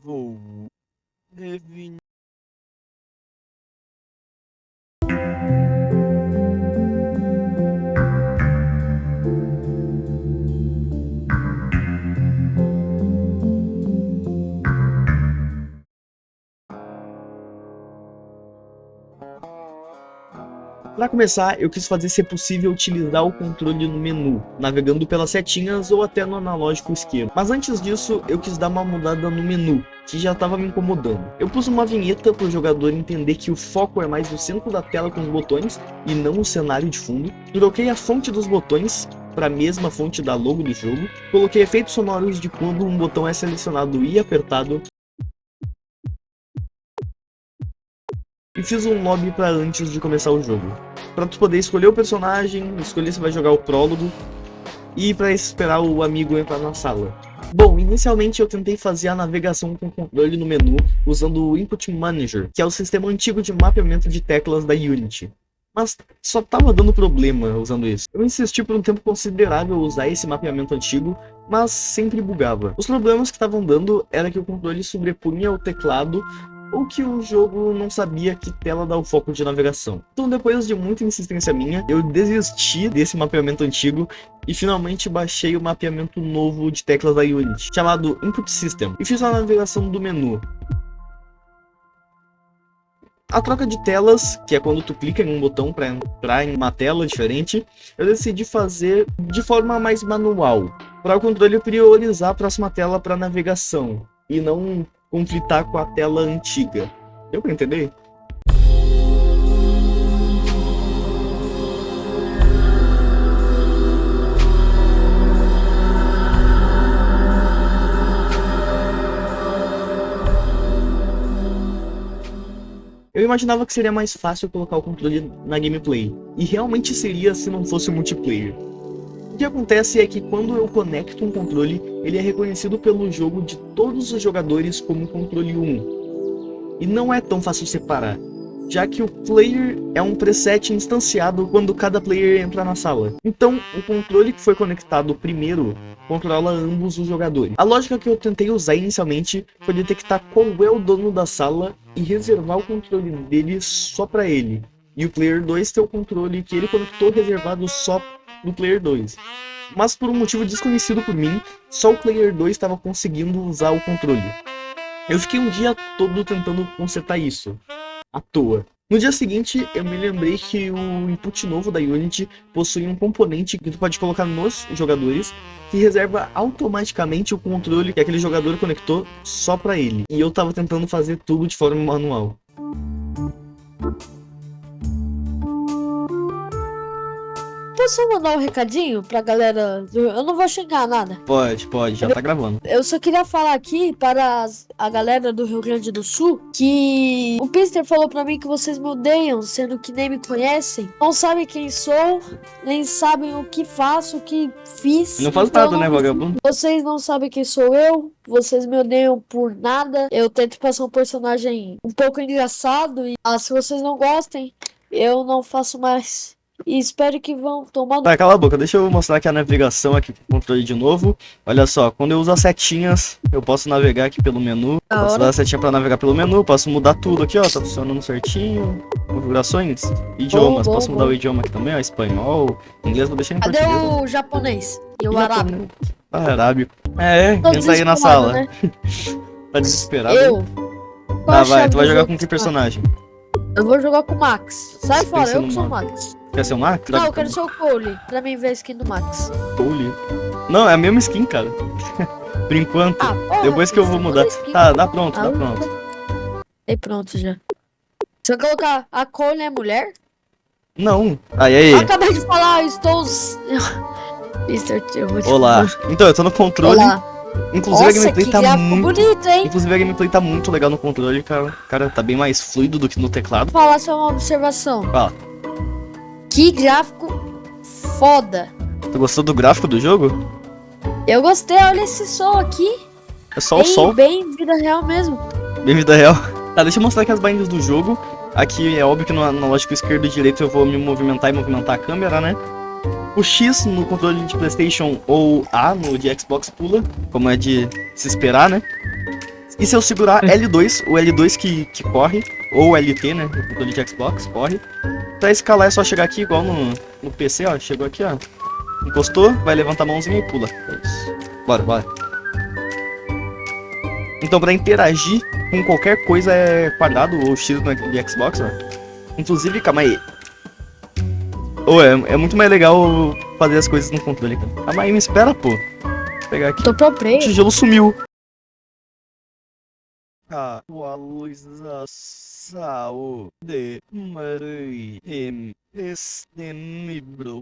Vou revinir. Para começar, eu quis fazer ser possível utilizar o controle no menu, navegando pelas setinhas ou até no analógico esquerdo. Mas antes disso, eu quis dar uma mudada no menu, que já estava me incomodando. Eu pus uma vinheta para o jogador entender que o foco é mais no centro da tela com os botões e não o cenário de fundo. Troquei a fonte dos botões para a mesma fonte da logo do jogo. Coloquei efeitos sonoros de quando um botão é selecionado e apertado. E fiz um lobby para antes de começar o jogo, para tu poder escolher o personagem, escolher se vai jogar o prólogo e para esperar o amigo entrar na sala. Bom, inicialmente eu tentei fazer a navegação com controle no menu usando o Input Manager, que é o sistema antigo de mapeamento de teclas da Unity. Mas só tava dando problema usando isso. Eu insisti por um tempo considerável usar esse mapeamento antigo, mas sempre bugava. Os problemas que estavam dando era que o controle sobrepunha o teclado ou que o jogo não sabia que tela dá o foco de navegação. Então depois de muita insistência minha, eu desisti desse mapeamento antigo e finalmente baixei o mapeamento novo de teclas da Unity, chamado Input System, e fiz a navegação do menu. A troca de telas, que é quando tu clica em um botão para entrar em uma tela diferente, eu decidi fazer de forma mais manual, para o controle priorizar a próxima tela para navegação, e não conflitar com a tela antiga. Deu pra entender? Eu imaginava que seria mais fácil colocar o controle na gameplay, e realmente seria se não fosse o multiplayer. O que acontece é que quando eu conecto um controle, ele é reconhecido pelo jogo de todos os jogadores como controle 1. E não é tão fácil separar, já que o player é um preset instanciado quando cada player entra na sala. Então, o controle que foi conectado primeiro controla ambos os jogadores. A lógica que eu tentei usar inicialmente foi detectar qual é o dono da sala e reservar o controle dele só para ele. E o player 2 ter o controle que ele conectou reservado só do player 2. Mas por um motivo desconhecido por mim, só o player 2 estava conseguindo usar o controle. Eu fiquei um dia todo tentando consertar isso, à toa. No dia seguinte, eu me lembrei que o input novo da Unity possui um componente que tu pode colocar nos jogadores que reserva automaticamente o controle que aquele jogador conectou só para ele. E eu tava tentando fazer tudo de forma manual. Posso mandar um recadinho pra galera? Eu não vou xingar nada. Pode, já tá gravando. Eu só queria falar aqui para a galera do Rio Grande do Sul que o Pister falou pra mim que vocês me odeiam, sendo que nem me conhecem. Não sabem quem sou, nem sabem o que faço, o que fiz. Não faz nada, né, vagabundo? Vocês não sabem quem sou eu, vocês me odeiam por nada. Eu tento passar um personagem um pouco engraçado e se vocês não gostem, eu não faço mais. E espero que vão tomar... Tá, cala a boca, deixa eu mostrar aqui a navegação aqui com o controle de novo. Olha só, quando eu uso as setinhas, eu posso navegar aqui pelo menu. Posso usar a setinha pra navegar pelo menu, posso mudar tudo aqui, ó, tá funcionando certinho. Configurações, idiomas, posso mudar o idioma aqui também, ó, espanhol, inglês, vou deixar em português. Cadê o japonês e o arábico? Arábico. Entra aí na sala. Né? Tá desesperado? Eu? Tá, vai, tu vai jogar com que personagem? Eu vou jogar com o Max. Sai fora, eu que sou o Max. Quer ser o Max? Não, eu quero ser o Cole, pra mim ver a skin do Max. Cole? Não, é a mesma skin, cara. Por enquanto. Porra, depois que eu vou mudar. Tá, dá pronto, dá pronto. E pronto já. Se eu colocar a Cole é mulher? Não. Aí. Acabei de falar, estou... Mr. Tio. Olá. Então, eu tô no controle. Olá. Inclusive a gameplay tá muito bonito, hein? Inclusive a gameplay tá muito legal no controle, cara. Cara, tá bem mais fluido do que no teclado. Vou falar só uma observação. Fala. Que gráfico foda. Tu gostou do gráfico do jogo? Eu gostei, olha esse sol aqui. É só o sol. Bem vida real mesmo. Bem vida real. Tá, deixa eu mostrar aqui as bindings do jogo. Aqui é óbvio que no analógico esquerdo e direito eu vou me movimentar e movimentar a câmera, né? O X no controle de PlayStation ou A no de Xbox pula, como é de se esperar, né? E se eu segurar L2, o L2 que corre, ou LT, né, no controle de Xbox, corre. Pra escalar é só chegar aqui, igual no PC, ó, chegou aqui, ó. Encostou, vai levantar a mãozinha e pula. É isso. Bora, bora. Então pra interagir com qualquer coisa é quadrado ou X de Xbox, ó. Inclusive, calma aí. É muito mais legal fazer as coisas no controle, cara. Calma aí, me espera, pô. Vou pegar aqui. Tô pro O player. tijolo sumiu. A luz da saúde. Marei. Este libro.